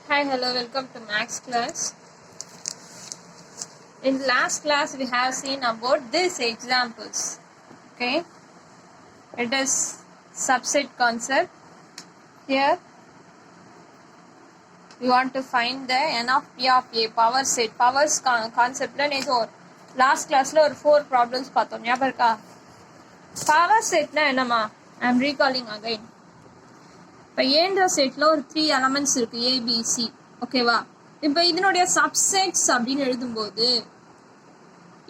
Hi, hello, welcome to Max class. In last class, we have seen about these examples. Okay, it is subset concept. Here, we want to find the n of p of a power set. Powers concept la nedu last class la or 4 problems பார்த்தோம் ஞாபகம் இருக்கா? Power set na என்னமா? I am recalling again. இப்போ ஏன்ற செட்ல ஒரு 3 elements இருக்கு A B C. ஓகேவா? இப்போ இதனுடைய சப்செட்ஸ் அப்படின்னு எழுதும்போது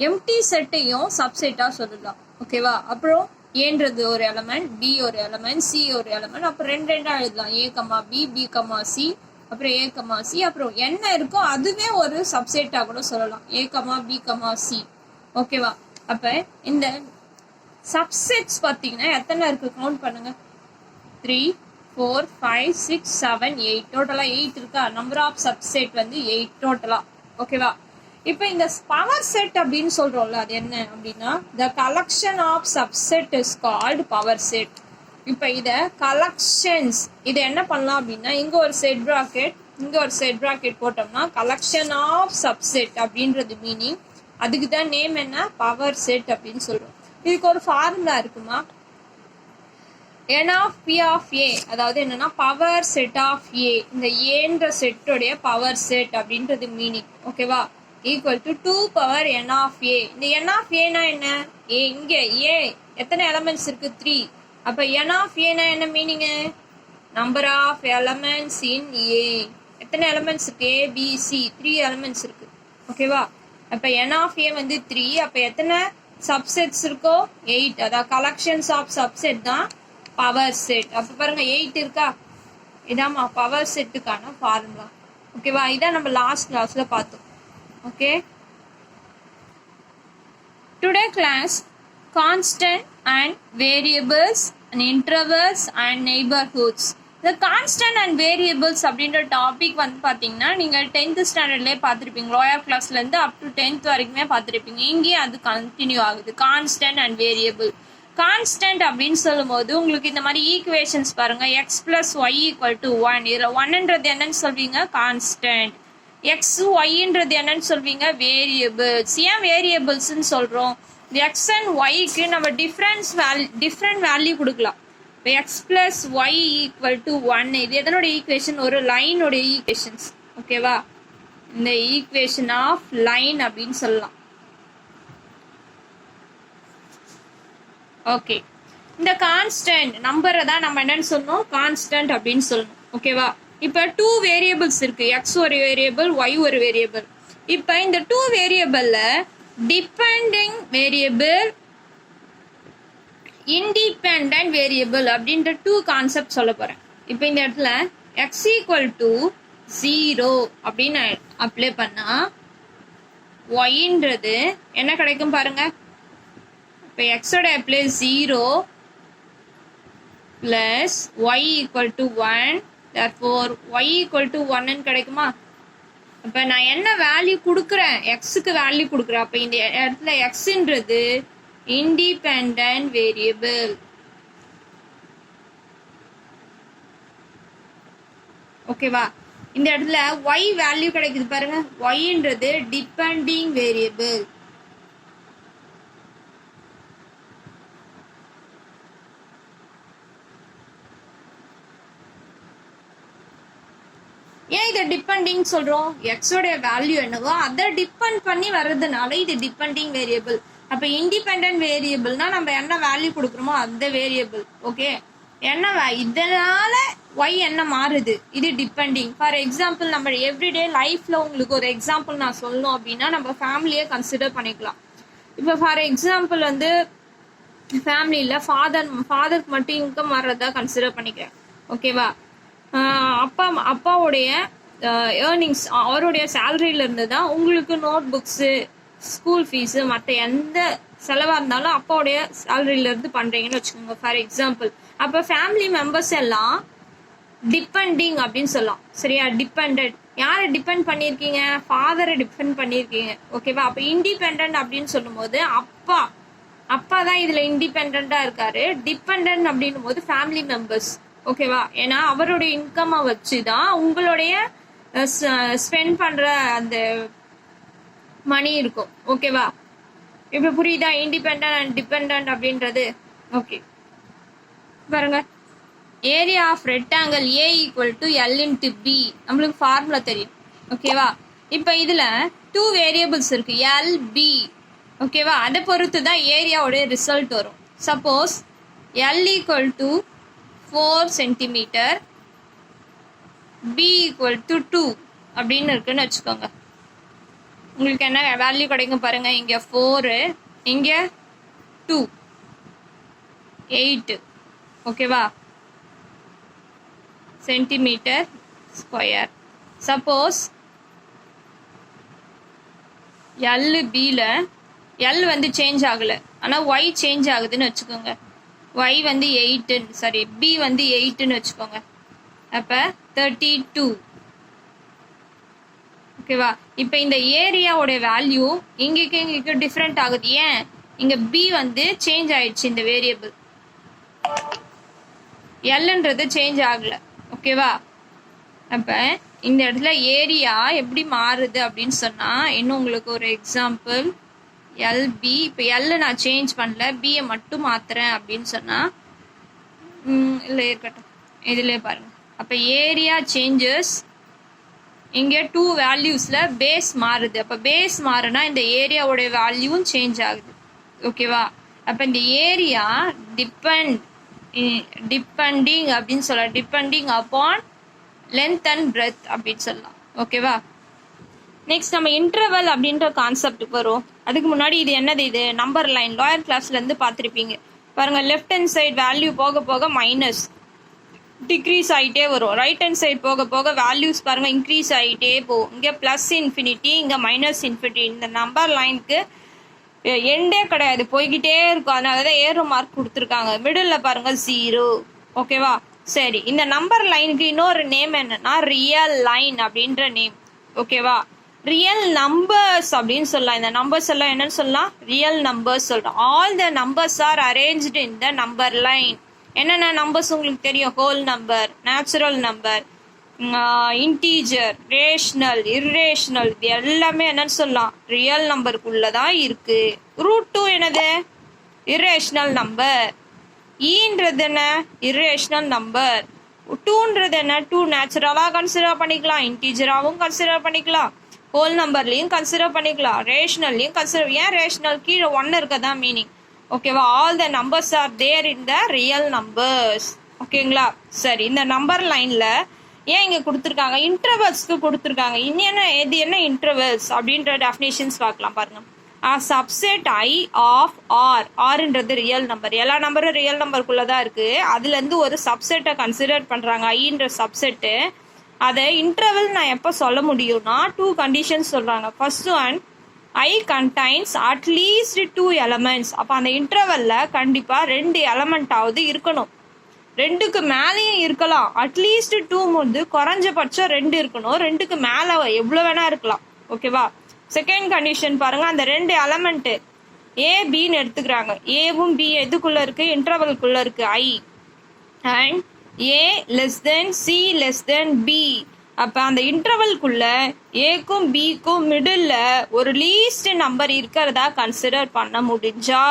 எம்டி செட்டையும் சப்செட்டா சொல்லலாம். ஓகேவா? அப்புறம் ஏன்றது ஒரு எலமெண்ட், பி ஒரு எலமெண்ட், சி ஒரு எலமெண்ட், அப்புறம் ரெண்டா எழுதலாம். A comma B, B comma C, அப்புறம் ஏ கமா சி, அப்புறம் என்ன இருக்கோ அதுவே ஒரு சப்செட்டா கூட சொல்லலாம். ஏ கமா பி கமா சி. ஓகேவா? அப்ப இந்த சப்செட்ஸ் பார்த்தீங்கன்னா எத்தனை இருக்கு கவுண்ட் பண்ணுங்க. 3 4 5 6 7 8 டோட்டலா 8 இருக்கா? நம்பர் ஆஃப் சப்செட் வந்து 8 டோட்டலா. ஓகேவா? இப்போ இந்த பவர் செட் அப்படின்னு சொல்றோம்ல, அது என்ன அப்படின்னா the collection of subset is called power set. இப்போ இத கலெக்ஷன்ஸ் இதை என்ன பண்ணலாம் அப்படின்னா இங்க ஒரு செட் பிராக்கெட் இங்க ஒரு செட் பிராக்கெட் போட்டோம்னா கலெக்ஷன் ஆஃப் சப்செட் அப்படின்றது மீனிங். அதுக்கு தான் நேம் என்ன? பவர் செட் அப்படின்னு சொல்றோம். இதுக்கு ஒரு ஃபார்முலா இருக்குமா? n of p of a, அதாவது என்னன்னா பவர் செட் ஆஃப் a, இந்த ஏன்ற செட்டோடைய பவர் செட் அப்படின்றது மீனிங். ஓகேவா? Equal to 2 power n of a. இந்த n of a னா என்ன? a இங்க a எத்தனை எலமெண்ட்ஸ் இருக்கு? 3. அப்ப n of a னா என்ன meaning? Number of elements in a. எத்தனை எலமெண்ட்ஸ் இருக்கு? a b c 3 எலமெண்ட்ஸ் இருக்கு. ஓகேவா? அப்ப n of a வந்து 3. அப்ப எத்தனை சப்செட்ஸ் இருக்கோ? 8. அதாவது கலெக்ஷன்ஸ் ஆஃப் சப்செட் தான் பவர் செட். அப்ப பாருங்க 8 இருக்கா? இதாமா பவர் செட்டுக்கான ஃபார்முலா. ஓகேவா? இதான் நம்ம லாஸ்ட் கிளாஸ்ல பார்த்தோம். Okay, today class constant and variables and intervals and neighbourhoods. இந்த கான்ஸ்டன்ட் அண்ட் வேரியபிள்ஸ் அப்படின்ற டாபிக் வந்து பார்த்தீங்கன்னா நீங்கள் 10th ஸ்டாண்டர்ட்லேயே பார்த்துருப்பீங்க. லோயர் கிளாஸ்லேருந்து அப் டு 10th வரைக்குமே பார்த்துருப்பீங்க. இங்கேயும் அது கண்டினியூ ஆகுது. Constant and variable. கான்ஸ்டன்ட் அப்படின்னு சொல்லும் போது உங்களுக்கு இந்த மாதிரி ஈக்குவேஷன்ஸ் பாருங்க. X plus y equal to 1. இதில் 1ன்றது என்னன்னு சொல்வீங்க? கான்ஸ்டன்ட். எக்ஸ் ஒய்ன்றது என்னன்னு சொல்வீங்க? வேரியபிள்ஸ். ஏன் வேரியபிள்ஸ்ன்னு சொல்றோம்? எக்ஸ் அண்ட் ஒய்க்கு நம்ம டிஃப்ரெண்ட் வேல்யூ கொடுக்கலாம். இப்போ x plus y equal to 1 இது எதனோட ஈக்குவேஷன்? ஒரு லைனோட ஈக்குவேஷன்ஸ். ஓகேவா? இந்த ஈக்குவேஷன் ஆஃப் லைன் அப்படின்னு சொல்லலாம். ஓகே, இந்த கான்ஸ்டன்ட் நம்பரை தான் நம்ம என்னன்னு சொல்லணும்? கான்ஸ்டன்ட் அப்படின்னு சொல்லணும். ஓகேவா? இப்போ 2 வேரியபிள்ஸ் இருக்கு. எக்ஸ் ஒரு வேரியபிள், ஒய் ஒரு வேரியபிள். இப்போ இந்த 2 வேரியபிள்ல டிபெண்டிங் வேரியபிள், இண்டிபெண்டன்ட் வேரியபிள் அப்படின்ற 2 கான்செப்ட் சொல்ல போறேன். இப்போ இந்த இடத்துல எக்ஸ் ஈக்குவல் டு 0 அப்படின்னு அப்ளை பண்ணா ஒய்ன்றது என்ன கிடைக்கும் பாருங்க. இப்போ எக்ஸோட place 0 plus y equal to 1. therefore y equal to 1 கிடைக்குமா? அப்போ நான் என்ன வேல்யூ கொடுக்குறேன்? எக்ஸுக்கு வேல்யூ கொடுக்குறேன். அப்போ இந்த இடத்துல எக்ஸ்ன்றது இண்டிபெண்டன்ட் வேரியபிள். ஓகேவா? இந்த இடத்துல y வேல்யூ கிடைக்குது பாருங்க. yன்றது டிபெண்டிங் வேரியபிள். ஏன் இதை டிபெண்டிங் சொல்றோம்? எக்ஸோட வேல்யூ என்னவோ அதை டிபெண்ட் பண்ணி வர்றதுனால இது டிபெண்டிங் வேரியபிள். அப்ப இண்டிபெண்டன்ட் வேரியபிள்னா நம்ம என்ன வேல்யூ கொடுக்குறோமோ அந்த வேரியபிள். ஓகே, என்ன இதனால ஒய் என்ன மாறுது? இது டிபெண்டிங். ஃபார் எக்ஸாம்பிள் நம்ம எவ்ரிடே லைஃப்ல உங்களுக்கு ஒரு எக்ஸாம்பிள் நான் சொல்லணும் அப்படின்னா நம்ம ஃபேமிலியை கன்சிடர் பண்ணிக்கலாம். இப்போ ஃபார் எக்ஸாம்பிள் வந்து ஃபேமிலியில் ஃபாதருக்கு மட்டும் இன்கம் வர்றதா கன்சிடர் பண்ணிக்கிறேன். ஓகேவா? அப்பாவுடைய ஏர்னிங்ஸ், அவருடைய சேலரியில இருந்து தான் உங்களுக்கு நோட் புக்ஸு, ஸ்கூல் ஃபீஸு, மற்ற எந்த செலவாக இருந்தாலும் அப்பாவுடைய சேலரியில இருந்து பண்றீங்கன்னு வச்சுக்கோங்க ஃபார் எக்ஸாம்பிள். அப்போ ஃபேமிலி மெம்பர்ஸ் எல்லாம் டிபெண்டிங் அப்படின்னு சொல்லலாம். சரியா? டிபெண்டன்ட். யாரை டிபெண்ட் பண்ணியிருக்கீங்க? ஃபாதரை டிபெண்ட் பண்ணியிருக்கீங்க. ஓகேவா? அப்போ இண்டிபெண்டன்ட் அப்படின்னு சொல்லும் போது அப்பா தான் இதுல இண்டிபெண்டா இருக்காரு. டிபெண்டன்ட் அப்படின்னும் போது ஃபேமிலி மெம்பர்ஸ். ஓகேவா? ஏன்னா அவருடைய இன்கம் வச்சுதான் உங்களுடைய ஸ்பெண்ட் பண்ற அந்த மணி இருக்கும். ஓகேவா? இப்ப புரியுதா இண்டிபெண்டன்ட் அண்ட் டிபெண்டன்ட் அப்படின்றது? ஓகே பாருங்க, area of rectangle A equal to L into B, நம்மளுக்கு ஃபார்முலா தெரியும். ஓகேவா? இப்போ இதுல 2 வேரியபிள்ஸ் இருக்கு, எல் பி. ஓகேவா? அதை பொறுத்து தான் ஏரியாவோட ரிசல்ட் வரும். Suppose L equal to 4 centimetre, B equal to 2 அப்படின்னு இருக்குன்னு வச்சுக்கோங்க. உங்களுக்கு என்ன வேல்யூ கிடைக்கும் பாருங்க, இங்க 4, இங்க 2, 8. ஓகேவா? Centimetre square. சப்போஸ் எல் பில எல் வந்து சேஞ்ச் ஆகல, ஆனா ஒய் சேஞ்ச் ஆகுதுன்னு வச்சுக்கோங்க. ஒய் வந்து 8, சாரி பி வந்து 8ன்னு வச்சுக்கோங்க. அப்ப 32. ஓகேவா? இப்போ இந்த ஏரியாவோட வேல்யூ இங்கேக்கு டிஃப்ரெண்ட் ஆகுது. ஏன்? இங்க பி வந்து சேஞ்ச் ஆயிடுச்சு, இந்த வேரியபிள் எல்ன்றது சேஞ்ச் ஆகல. ஓகேவா? அப்ப இந்த இடத்துல ஏரியா எப்படி மாறுது அப்படின்னு சொன்னா, இன்னும் உங்களுக்கு ஒரு எக்ஸாம்பிள், எல்பி. இப்போ எல் நான் சேஞ்ச் பண்ணல, பியை மட்டும் மாத்துறேன் அப்படின்னு சொன்னா, இல்லை இருக்கட்டும், இதுலயே பாருங்க. அப்ப ஏரியா சேஞ்சஸ், இங்கே 2 வேல்யூஸ்ல பேஸ் மாறுது. அப்ப பேஸ் மாறுனா இந்த ஏரியாவோட வேல்யூவும் சேஞ்ச் ஆகுது. ஓகேவா? அப்ப இந்த ஏரியா டிபெண்டிங் அப்படின்னு சொல்லலாம், depending upon length and breadth அப்படின்னு சொல்லலாம். ஓகேவா? நெக்ஸ்ட் நம்ம இன்டர்வல் அப்படின்ற கான்செப்டுக்கு வரும். அதுக்கு முன்னாடி இது என்னது, இது நம்பர் லைன். லோயர் கிளாஸ்ல இருந்து பார்த்துருப்பீங்க பாருங்க. லெஃப்ட் ஹேண்ட் சைடு வேல்யூ போக போக மைனஸ் டிக்ரீஸ் ஆகிட்டே வரும். ரைட் ஹேண்ட் சைடு போக போக வேல்யூஸ் பாருங்க இன்க்ரீஸ் ஆகிட்டே போகும். இங்கே ப்ளஸ் இன்ஃபினிட்டி, இங்கே மைனஸ் இன்ஃபினிட்டி. இந்த நம்பர் லைனுக்கு எண்டே கிடையாது, போய்கிட்டே இருக்கும். அதனால தான் ஏரோ மார்க் கொடுத்துருக்காங்க. மிடில் பாருங்க 0. ஓகேவா? சரி, இந்த நம்பர் லைனுக்கு இன்னொரு நேம் என்னன்னா ரியல் லைன் அப்படின்ற நேம். ஓகேவா? ரியல் நம்பர்ஸ் அப்படின்னு சொல்லலாம். இந்த நம்பர்ஸ் எல்லாம் என்னன்னு சொல்லலாம், ரியல் நம்பர்ஸ் சொல்றோம். All the numbers R arranged in the number line. என்னென்ன நம்பர்ஸ் உங்களுக்கு தெரியும்? Whole number, natural number, integer, rational, irrational, இது எல்லாமே என்னன்னு சொல்லலாம், ரியல் நம்பருக்குள்ளதான் இருக்கு. √2 என்னது? Irrational number. ஈன்றது என்ன? Irrational number. 2ன்றது என்ன? 2 நேச்சுரலா கன்சிடர் பண்ணிக்கலாம், இன்டீஜராகவும் கன்சிடர் பண்ணிக்கலாம், ஹோல் நம்பர்லையும் கன்சிடர் பண்ணிக்கலாம், ரேஷனல்லையும் கன்சிடர். ஏன் ரேஷனல்? கீழே 1 இருக்கதான் மீனிங். ஓகேவா? All the numbers are there in the real numbers. ஓகேங்களா? சரி, இந்த நம்பர் லைன்ல ஏன் இங்க கொடுத்துருக்காங்க? இன்டர்வல்ஸ்க்கு கொடுத்துருக்காங்க. இது என்ன இன்டர்வல்ஸ் அப்படின்ற டெஃபினேஷன்ஸ் பார்க்கலாம் பாருங்க. Subset I of R. ஆர்ன்றது ரியல் நம்பர், எல்லா நம்பரும் ரியல் நம்பருக்குள்ளதான் இருக்கு. அதுல இருந்து ஒரு சப்செட்டை கன்சிடர் பண்றாங்க, ஐன்ற சப்செட்டு. அதை இன்டர்வல் நான் எப்போ சொல்ல முடியும்னா 2 கண்டிஷன்ஸ் சொல்றாங்க. First one, I contains at least 2 elements. அப்போ அந்த இன்டர்வல்ல கண்டிப்பா 2 எலமெண்ட் ஆவது இருக்கணும். 2க்கு மேலேயும் இருக்கலாம். அட்லீஸ்ட் 2 வந்து குறைஞ்சபட்சம் 2 இருக்கணும். 2க்கு மேல எவ்வளவு வேணா இருக்கலாம். ஓகேவா? செகண்ட் கண்டிஷன் பாருங்க, அந்த 2 எலமெண்ட் ஏ பின்னு எடுத்துக்கிறாங்க. ஏவும் பி எதுக்குள்ள இருக்கு? இன்டர்வல்குள்ள இருக்கு, I. And A less than C less than B. அப்ப அந்த இன்டர்வல்குள்ள ஏக்கும் பிக்கும் மிடில் ஒரு லீஸ்ட் நம்பர் இருக்கிறதா கன்சிடர் பண்ண முடிஞ்சா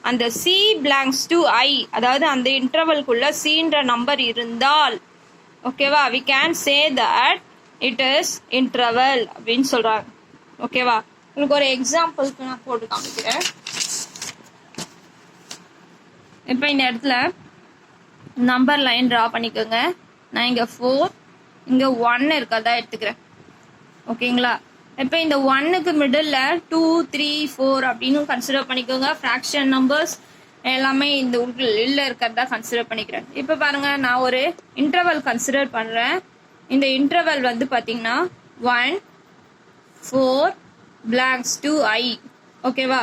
அந்த சி பிலாங்ஸ் டு ஐ, அதாவது அந்த இன்டர்வல்குள்ள சின்ற நம்பர் இருந்தால், ஓகேவா, we can say that it is interval அப்படின்னு சொல்றாங்க. ஓகேவா? உங்களுக்கு ஒரு எக்ஸாம்பிளுக்கு நான் போட்டு காமிக்கிறேன். இப்போ இந்த இடத்துல நம்பர் லைன் டிரா பண்ணிக்கோங்க. நான் இங்க 4, இங்க 1 இருக்கதா எடுத்துக்கிறேன். ஓகேங்களா? இப்போ இந்த 1க்கு மிடில் 2, 3, 4 அப்படின்னு கன்சிடர் பண்ணிக்கோங்க. ஃப்ராக்ஷன் நம்பர்ஸ் எல்லாமே இந்த உள்ள இருக்கிறதா கன்சிடர் பண்ணிக்கிறேன். இப்போ பாருங்க, நான் ஒரு இன்டர்வல் கன்சிடர் பண்றேன். இந்த இன்டர்வல் வந்து பாத்தீங்கன்னா 1, 4 பிலாங்ஸ் டு ஐ. ஓகேவா?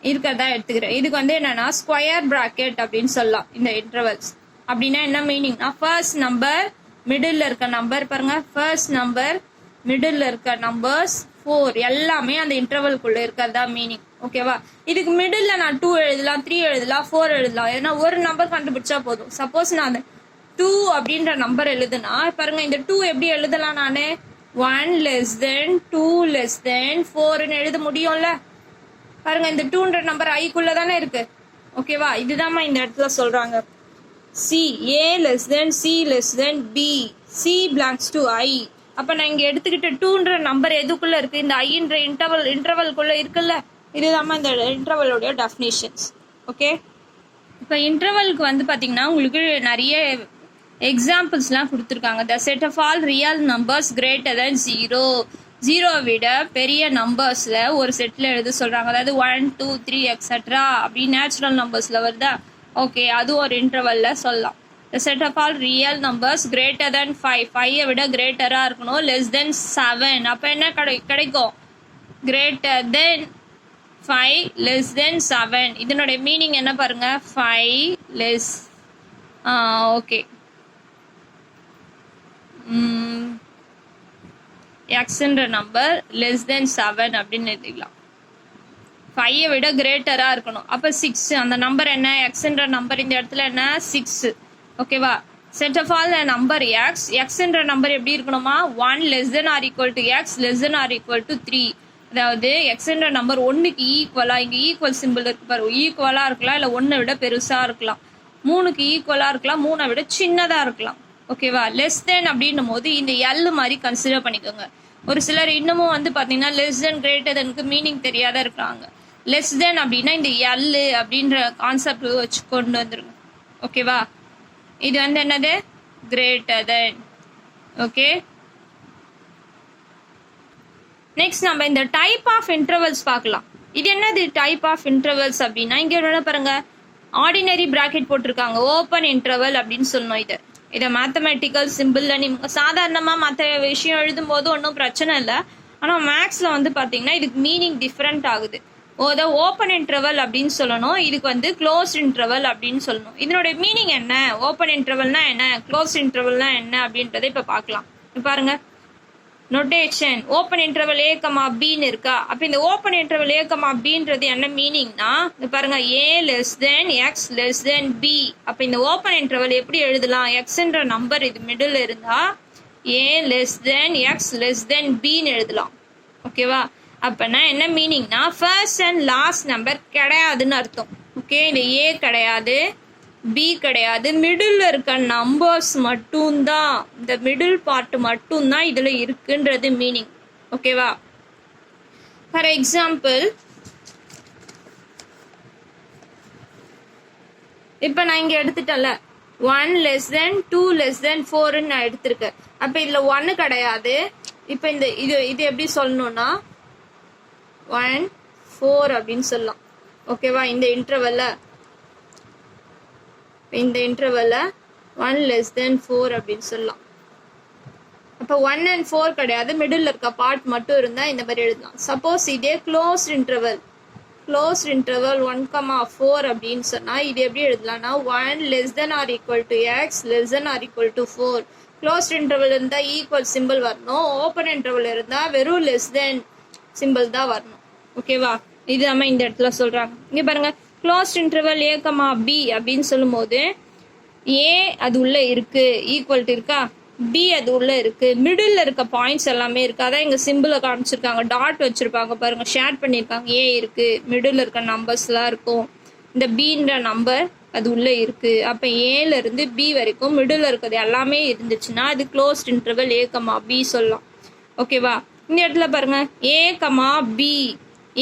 இருக்கிறதா எடுத்துக்கிறேன். இதுக்கு வந்து என்னன்னா ஸ்கொயர் பிராக்கெட் அப்படின்னு சொல்லலாம். இந்த இன்டர்வல்ஸ் அப்படின்னா என்ன மீனிங்னா, ஃபர்ஸ்ட் நம்பர் மிடில் இருக்க நம்பர் பாருங்க, ஃபர்ஸ்ட் நம்பர் மிடில் இருக்க நம்பர்ஸ் 4 எல்லாமே அந்த இன்டர்வல்குள்ள இருக்கிறதா மீனிங். ஓகேவா? இதுக்கு மிடில் நான் 2 எழுதலாம், 3 எழுதலாம், 4 எழுதலாம். ஏன்னா ஒரு நம்பர் கண்டுபிடிச்சா போதும். சப்போஸ் நான் அந்த 2 அப்படின்ற நம்பர் எழுதுனா பாருங்க இந்த 2 எப்படி எழுதலாம் நானு 1 less than 2 less than 4ன்னு எழுத முடியும்ல. பாருங்க இந்த 2ன்ற நம்பர் ஐக்குள்ள தானே இருக்கு. ஓகேவா, இதுதாம்மா இந்த இடத்துல சொல்றாங்க. C A less than C less than B C belongs to I. அப்ப நான் இங்க எடுத்துக்கிட்ட 2ன்ற நம்பர் எதுக்குள்ள இருக்கு, இந்த ஐன்ற இன்டர்வல்குள்ள இருக்குல்ல. இதுதாம்மா இந்த இன்டர்வலோட டெஃபினிஷன்ஸ். ஓகே, இப்போ இன்டர்வலுக்கு வந்து பாத்தீங்கன்னா உங்களுக்கு நிறைய எக்ஸாம்பிள்ஸ்லாம் கொடுத்துருக்காங்க. The set of all real numbers greater than 0. 0 விட பெரிய நம்பர்ஸ்ல ஒரு செட்ல எழுத சொல்றாங்க. அதாவது 1 2 3 எக்ஸெட்ரா அப்படி நேச்சுரல் நம்பர்ஸ்ல வருதா. ஓகே, அது ஒரு இன்டர்வல்ல சொல்லலாம். The set of all real numbers greater than 5. 5 விட கிரேட்டரா இருக்கணும். Less than 7. அப்ப என்ன கிடைக்கும், கிரேட்டர் தென் 5 லெஸ் தென் 7. இதனுடைய மீனிங் என்ன பாருங்க, 5 லெஸ் ஓகே எக்ஸ்ன்ற நம்பர் லெஸ் தென் 7 அப்படின்னு எழுதிக்கலாம். 5 விட கிரேட்டரா இருக்கணும். அப்ப 6 அந்த நம்பர் என்ன, எக்ஸ்ன்ற நம்பர் இந்த இடத்துல என்ன 6. ஓகேவா, set of all number X. எக்ஸ்ன்ற நம்பர் எப்படி இருக்கணுமா 1 less than or equal to X less than or equal to 3. அதாவது எக்ஸ்ன்ற நம்பர் 1க்கு ஈக்குவலா, இங்க ஈக்குவல் சிம்பிள் இருக்கு பாரு, ஈக்குவலா இருக்கலாம், இல்ல 1 விட பெருசா இருக்கலாம். 3க்கு ஈக்குவலா இருக்கலாம், 3 விட சின்னதா இருக்கலாம். ஓகேவா, லெஸ் தென் அப்படின்னும் போது இந்த எல் மாதிரி கன்சிடர் பண்ணிக்கோங்க. ஒரு சிலர் இன்னமும் வந்து பாத்தீங்கன்னா லெஸ் தென் கிரேட்டர் தெனுக்கு மீனிங் தெரியாத இருக்காங்க. லெஸ் தென் அப்படின்னா இந்த எல் அப்படின்ற கான்செப்ட் வச்சு கொண்டு வந்துருங்க. ஓகேவா, இது வந்து என்னது கிரேட்டர் தென். ஓகே, நெக்ஸ்ட் நம்ம இந்த டைப் ஆஃப் இன்டர்வல்ஸ் பார்க்கலாம். இது என்னது டைப் ஆஃப் இன்டர்வல்ஸ் அப்படின்னா, இங்க என்ன பாருங்க ஆர்டினரி பிராக்கெட் போட்டிருக்காங்க, ஓப்பன் இன்டர்வல் அப்படின்னு சொல்லணும். இதை மேத்தமெட்டிக்கல் சிம்பிள்ல நீங்க சாதாரணமா மற்ற விஷயம் எழுதும் போது ஒன்றும் பிரச்சனை இல்லை. ஆனா மேக்ஸ்ல வந்து பாத்தீங்கன்னா இதுக்கு மீனிங் டிஃப்ரெண்ட் ஆகுது. ஓப்பன் இன்டர்வல் அப்படின்னு சொல்லணும், இதுக்கு வந்து க்ளோஸ் இன்டர்வல் அப்படின்னு சொல்லணும். இதனுடைய மீனிங் என்ன, ஓப்பன் இன்டர்வல்னா என்ன, க்ளோஸ் இன்டர்வல்னா என்ன அப்படின்றத இப்ப பார்க்கலாம். பாருங்க notation, open interval A comma பின்னு இருக்கா. அப்ப இந்த ஓப்பன் இன்டர்வல் ஏ கமா பின்றது என்ன மீனிங்னா, பாருங்க A less than X less than B. அப்ப இந்த ஓப்பன் இன்டர்வல் எப்படி எழுதலாம், எக்ஸ்ன்ற நம்பர் இது மிடில் இருந்தா A less than X less than பின்னு எழுதலாம். ஓகேவா, அப்பனா என்ன மீனிங்னா ஃபர்ஸ்ட் அண்ட் லாஸ்ட் நம்பர் கிடையாதுன்னு அர்த்தம். ஓகே, இந்த ஏ கிடையாது, பி கிடையாது, மிடில் இருக்க நம்பர்ஸ் மட்டும்தான், இந்த மிடில் பார்ட் மட்டும்தான் இதுல இருக்குன்றது மீனிங். ஓகேவா, ஃபார் எக்ஸாம்பிள் இப்ப நான் இங்க எடுத்துட்டேன்ல 1 less than 2 less than 4 நான் எடுத்திருக்கேன். அப்ப இதுல 1 கிடையாது. இப்ப இந்த இது எப்படி சொல்லணும்னா 1 4 அப்படின்னு சொல்லலாம். ஓகேவா, இந்த இன்டர்வல்ல 1 less than 4 அப்படின்னு சொல்லலாம். அப்ப 1 and 4 கிடையாது, மிடில் இருக்க பார்ட் மட்டும் இருந்தா இந்த மாதிரி எழுதலாம். சப்போஸ் இதே க்ளோஸ்ட் இன்டர்வல் 1,4 அப்படின்னு சொன்னா இது எப்படி எழுதலாம்னா 1 less than or equal to x less than or equal to 4. Closed interval இருந்தா ஈக்குவல் சிம்பிள் வரணும், ஓப்பன் இன்டர்வல் இருந்தா வெறும் லெஸ் தென் சிம்பிள் தான் வரணும். ஓகேவா, இது நம்ம இந்த இடத்துல சொல்றாங்க. இங்க பாருங்க closed interval A comma B அப்படின்னு சொல்லும் போது ஏ அது உள்ள இருக்கு, ஈக்குவல் இருக்கா, பி அது உள்ள இருக்கு, மிடில் இருக்க பாயிண்ட்ஸ் எல்லாமே இருக்கு. அதான் இங்க சிம்பிள காமிச்சிருக்காங்க, டாட் வச்சிருப்பாங்க பாருங்க, ஷேர் பண்ணிருக்காங்க. ஏ இருக்கு, மிடில் இருக்க நம்பர்ஸ் எல்லாம் இருக்கும், இந்த பின்ற நம்பர் அது உள்ள இருக்கு. அப்ப ஏல இருந்து பி வரைக்கும் மிடில் இருக்கிறது எல்லாமே இருந்துச்சுன்னா அது closed interval A comma B சொல்லலாம். ஓகேவா, இந்த இடத்துல பாருங்க ஏ கமா பி,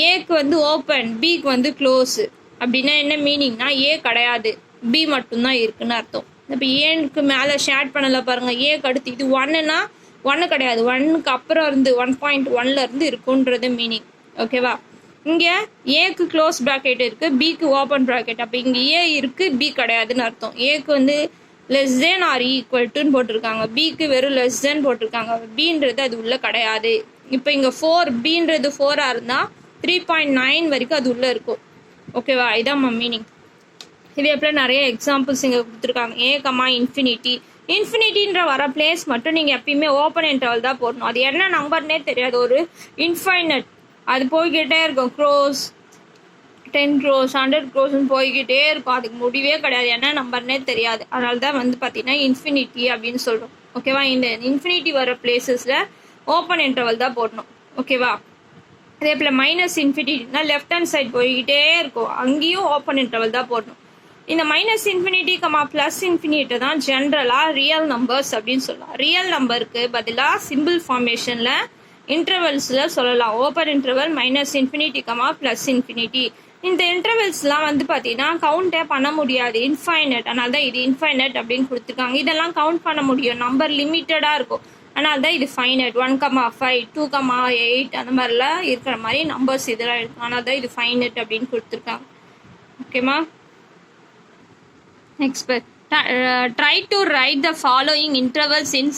ஏக்கு வந்து ஓப்பன், பிக்கு வந்து க்ளோஸ். அப்படின்னா என்ன மீனிங்னா ஏ கிடையாது, பி மட்டும்தான் இருக்குன்னு அர்த்தம். இப்போ ஏனுக்கு மேலே ஷேட் பண்ணல பாருங்க, ஏக்கு அடுத்து இது 1னா 1 கிடையாது, 1க்கு அப்புறம் இருந்து 1.1ல இருந்து இருக்குன்றது மீனிங். ஓகேவா, இங்க ஏக்கு க்ளோஸ் பிராக்கெட் இருக்கு, பிக்கு ஓப்பன் பிராக்கெட். அப்போ இங்க ஏ இருக்கு, பி கிடையாதுன்னு அர்த்தம். ஏக்கு வந்து லெஸ் தென் ஆர் ஈக்குவல் டுன்னு போட்டிருக்காங்க, பிக்கு வெறும் லெஸ் தென் போட்டிருக்காங்க, பின்றது அது உள்ள கிடையாது. இப்போ இங்க 4 பின்றது 4ஆ இருந்தா 3.9 வரைக்கும் அது உள்ள இருக்கும். ஓகேவா, இதான் மீனிங். இதே போல நிறைய எக்ஸாம்பிள்ஸ் இங்க கொடுத்துருக்காங்க. ஏ கமா இன்ஃபினிட்டி, இன்ஃபினிட்டின்ற வர பிளேஸ் மட்டும் நீங்க எப்பயுமே ஓப்பன் இன்டர்வல் தான் போடணும். அது என்ன நம்பர்னே தெரியாது, ஒரு இன்ஃபைனட் அது போய்கிட்டே இருக்கும். 10 crores 100 crores போய்கிட்டே இருக்கும். அதுக்கு முடிவே கிடையாது, என்ன நம்பர்னே தெரியாது. அதனால தான் வந்து பார்த்தீங்கன்னா இன்ஃபினிட்டி அப்படின்னு சொல்கிறோம். ஓகேவா? இந்த இன்ஃபினிட்டி வர பிளேசஸில் ஓப்பன் இன்டர்வல் தான் போடணும். ஓகேவா? அதே போல் மைனஸ் இன்ஃபினிட்டினா லெஃப்ட் ஹேண்ட் சைட் போய்கிட்டே இருக்கும், அங்கேயும் ஓப்பன் இன்டர்வல் தான் போடணும். இந்த மைனஸ் இன்ஃபினிட்டி ப்ளஸ் இன்ஃபினிட்டி தான் ஜென்ரலாக ரியல் நம்பர்ஸ் அப்படின்னு சொல்லலாம். ரியல் நம்பருக்கு பதிலாக சிம்பிள் ஃபார்மேஷனில் இன்டர்வல்ஸில் சொல்லலாம். Open interval minus infinity plus infinity. இந்த இன்டர்வல்ஸ்லாம் வந்து பார்த்தீங்கன்னா கவுண்டே பண்ண முடியாது, இன்ஃபைனட். அதனால தான் இது இன்ஃபைனட் அப்படின்னு கொடுத்துருக்காங்க. இதெல்லாம் கவுண்ட் பண்ண முடியும், நம்பர் லிமிட்டடாக இருக்கும். அதனால தான் இது ஃபைனட். 1,5 2,8 அந்த மாதிரிலாம் இருக்கிற மாதிரி நம்பர்ஸ் இதெல்லாம் இருக்கும். அதனால தான் இது ஃபைனட் அப்படின்னு கொடுத்துருக்காங்க. ஓகேமா? Next try to write the following intervals in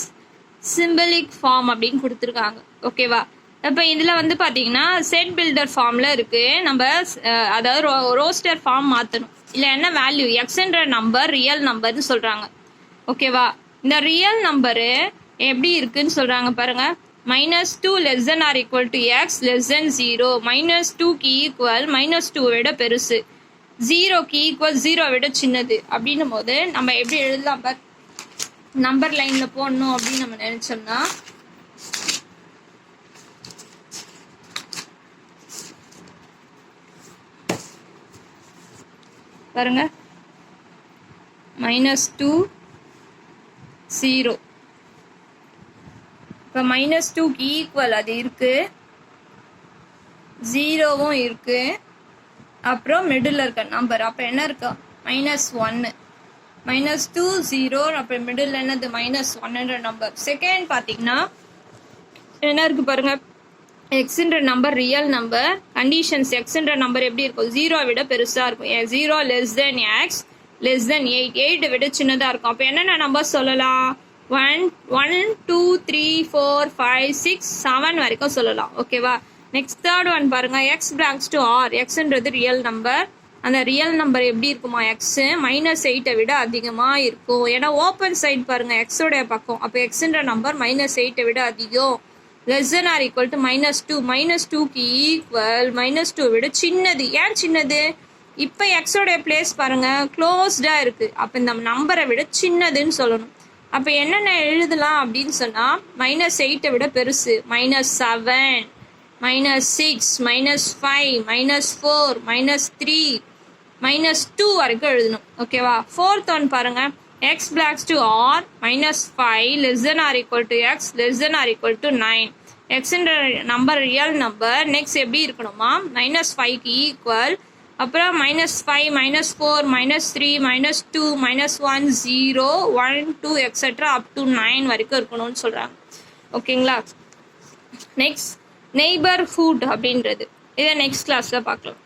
symbolic form அப்படின்னு கொடுத்துருக்காங்க. ஓகேவா? இப்போ இதில் வந்து பார்த்தீங்கன்னா செட் பில்டர் ஃபார்மில் இருக்குது. நம்ம அதாவது ரோஸ்டர் ஃபார்ம் மாற்றணும். இல்லை என்ன வேல்யூ எக்ஸ்ன்ற நம்பர் ரியல் நம்பர்னு சொல்கிறாங்க. ஓகேவா? இந்த ரியல் நம்பரு எப்படி இருக்குன்னு சொல்கிறாங்க பாருங்கள். -2 ≤ x <0. -2க்கு ஈக்குவல் -2 விட பெருசு, 0க்கு ஈக்குவல் 0 விட சின்னது அப்படின்னும் போது நம்ம எப்படி எழுதலாம் பார். நம்பர் லைனில் போடணும் அப்படின்னு நம்ம நினச்சோம்னா பாருங்க, -2 0. இப்போ -2க்கு ஈக்குவல் அது இருக்கு, 0வும் இருக்கு, அப்புறம் மிடில் இருக்க நம்பர் அப்போ என்ன இருக்கா -1. -2 0, அப்புறம் மிடில் என்னது -1ன்ற நம்பர். செகண்ட் பார்த்தீங்கன்னா என்ன இருக்கு பாருங்க, எக்ஸ்ன்ற நம்பர் ரியல் நம்பர். கண்டிஷன்ஸ் எக்ஸ்ன்ற நம்பர் எப்படி இருக்கும், 0 விட பெருசாக இருக்கும். 0 x <8, 8 விட சின்னதாக இருக்கும். அப்போ என்னென்ன நம்பர் சொல்லலாம், 1 2 3 4 5 6 7 வரைக்கும் சொல்லலாம். ஓகேவா? நெக்ஸ்ட் தேர்ட் ஒன் பாருங்க, எக்ஸ் பிலாங்ஸ் டு ஆர். எக்ஸ்ன்றது ரியல் நம்பர். அந்த ரியல் நம்பர் எப்படி இருக்குமா, எக்ஸ் -8 விட அதிகமாக இருக்கும். ஏன்னா ஓப்பன் சைட் பாருங்க எக்ஸோடைய பக்கம். அப்போ எக்ஸ்ன்ற நம்பர் -8 விட அதிகம். Less or equal to -2. -2க்கு ஈக்குவல் -2 விட சின்னது. ஏன் சின்னது, இப்போ எக்ஸோடைய பிளேஸ் பாருங்க க்ளோஸ்டாக இருக்கு. அப்போ இந்த நம்பரை விட சின்னதுன்னு சொல்லணும். அப்போ என்னென்ன எழுதலாம் அப்படின்னு சொன்னால் -8 விட பெருசு -7 -6 -5 -4 -3 -2 வரைக்கும் எழுதணும். ஓகேவா? ஃபோர்த் ஒன் பாருங்க, X belongs to R -5 < x < 9. எக்ஸ்ன்ற நம்பர் ரியல் நம்பர். நெக்ஸ்ட் எப்படி இருக்கணுமா, -5க்கு ஈக்குவல், அப்புறம் -5 -4 -3 -2 -1 0 1 2 எக்ஸெட்ரா அப் டு 9 வரைக்கும் இருக்கணும்னு சொல்கிறாங்க. ஓகேங்களா? நெக்ஸ்ட் நெய்பர்ஹுட் அப்படின்றது இதை நெக்ஸ்ட் கிளாஸில் பார்க்கலாம்.